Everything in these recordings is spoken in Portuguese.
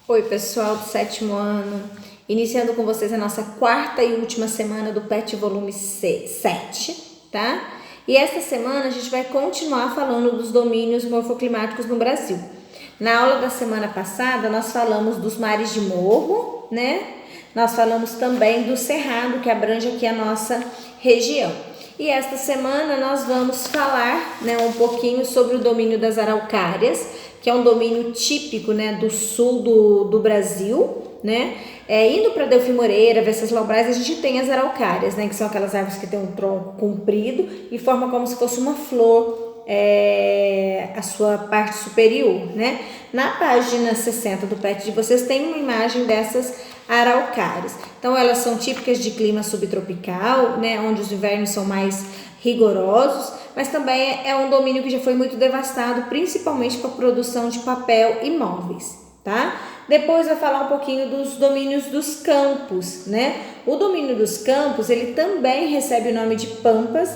Oi, pessoal do 7º ano, iniciando com vocês a nossa quarta e última semana do PET volume 7, tá? E esta semana a gente vai continuar falando dos domínios morfoclimáticos no Brasil. Na aula da semana passada nós falamos dos mares de morro, né? Nós falamos também do cerrado que abrange aqui a nossa região. E esta semana nós vamos falar, né, um pouquinho sobre o domínio das araucárias, que é um domínio típico, né, do sul do Brasil, né? Indo para Delfim Moreira, Venceslau-Braz, a gente tem as araucárias, né, que são aquelas árvores que têm um tronco comprido e forma como se fosse uma flor, a sua parte superior, né? Na página 60 do PET de vocês tem uma imagem dessas araucárias. Então elas são típicas de clima subtropical, né, onde os invernos são mais rigorosos, mas também é um domínio que já foi muito devastado, principalmente para a produção de papel e móveis, tá? Depois vai falar um pouquinho dos domínios dos campos, né? O domínio dos campos, ele também recebe o nome de pampas,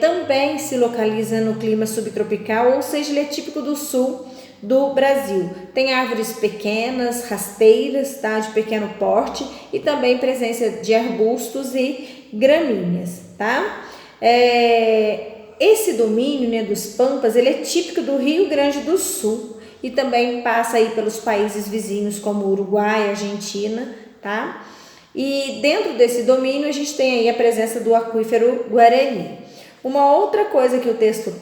também se localiza no clima subtropical, ou seja, ele é típico do sul do Brasil. Tem árvores pequenas, rasteiras, tá, de pequeno porte, e também presença de arbustos e gramíneas, tá? Esse domínio, né, dos pampas, ele é típico do Rio Grande do Sul e também passa aí pelos países vizinhos como Uruguai, Argentina, tá? E dentro desse domínio a gente tem aí a presença do aquífero Guarani. Uma outra coisa que o texto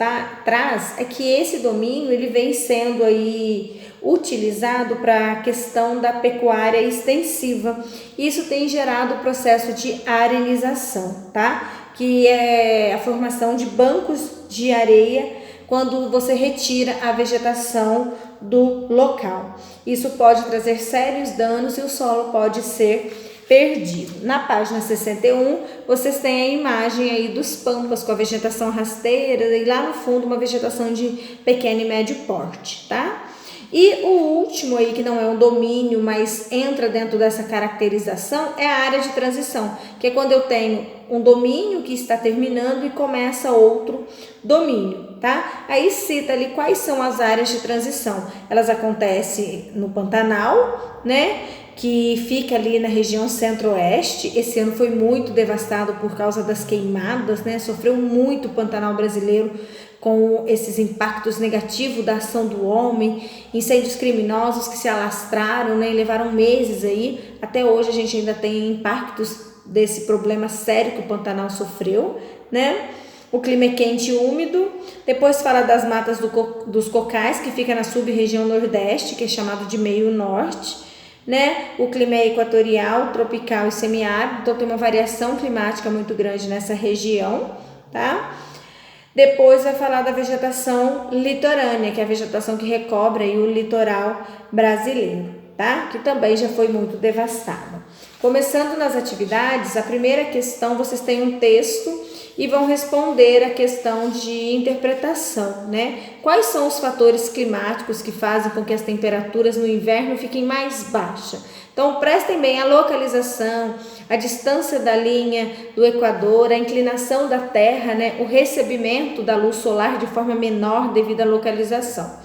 traz é que esse domínio ele vem sendo aí utilizado para a questão da pecuária extensiva. Isso tem gerado o processo de arenização, tá? Que é a formação de bancos de areia quando você retira a vegetação do local. Isso pode trazer sérios danos e o solo pode ser perdido. Na página 61, vocês têm a imagem aí dos pampas com a vegetação rasteira e lá no fundo uma vegetação de pequeno e médio porte, tá? E o último aí, que não é um domínio, mas entra dentro dessa caracterização, é a área de transição, que é quando eu tenho um domínio que está terminando e começa outro domínio, tá? Aí cita ali quais são as áreas de transição. Elas acontecem no Pantanal, né? Que fica ali na região centro-oeste. Esse ano foi muito devastado por causa das queimadas, né? Sofreu muito o Pantanal brasileiro com esses impactos negativos da ação do homem, incêndios criminosos que se alastraram, né, e levaram meses aí. Até hoje a gente ainda tem impactos desse problema sério que o Pantanal sofreu, né? O clima é quente e úmido. Depois fala das matas dos cocais, que fica na sub-região nordeste, que é chamado de meio norte, né? O clima é equatorial, tropical e semiárido, então tem uma variação climática muito grande nessa região, tá? Depois vai falar da vegetação litorânea, que é a vegetação que recobre aí o litoral brasileiro, tá? Que também já foi muito devastada. Começando nas atividades, a primeira questão, vocês têm um texto e vão responder a questão de interpretação, né? Quais são os fatores climáticos que fazem com que as temperaturas no inverno fiquem mais baixas? Então, prestem bem a localização, a distância da linha do Equador, a inclinação da Terra, né? O recebimento da luz solar de forma menor devido à localização.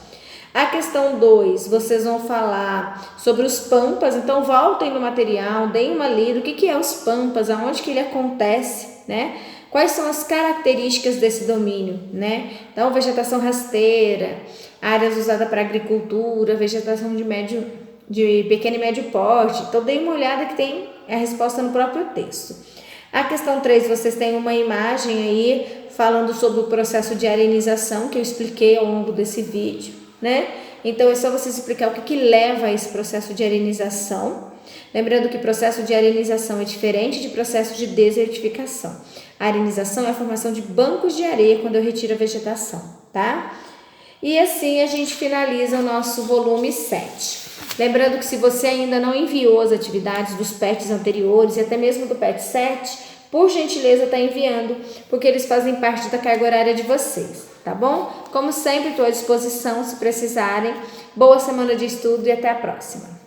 A questão 2, vocês vão falar sobre os pampas, então voltem no material, deem uma lida, o que é os pampas, aonde que ele acontece, né? Quais são as características desse domínio, né? Então, vegetação rasteira, áreas usadas para agricultura, vegetação de pequeno e médio porte. Então, dê uma olhada que tem a resposta no próprio texto. A questão 3, vocês têm uma imagem aí falando sobre o processo de arenização que eu expliquei ao longo desse vídeo, né? Então, é só vocês explicar o que leva a esse processo de arenização. Lembrando que o processo de arenização é diferente de processo de desertificação. A arenização é a formação de bancos de areia quando eu retiro a vegetação, tá? E assim a gente finaliza o nosso volume 7. Lembrando que se você ainda não enviou as atividades dos PETs anteriores e até mesmo do PET 7, por gentileza está enviando, porque eles fazem parte da carga horária de vocês, tá bom? Como sempre, estou à disposição se precisarem. Boa semana de estudo e até a próxima.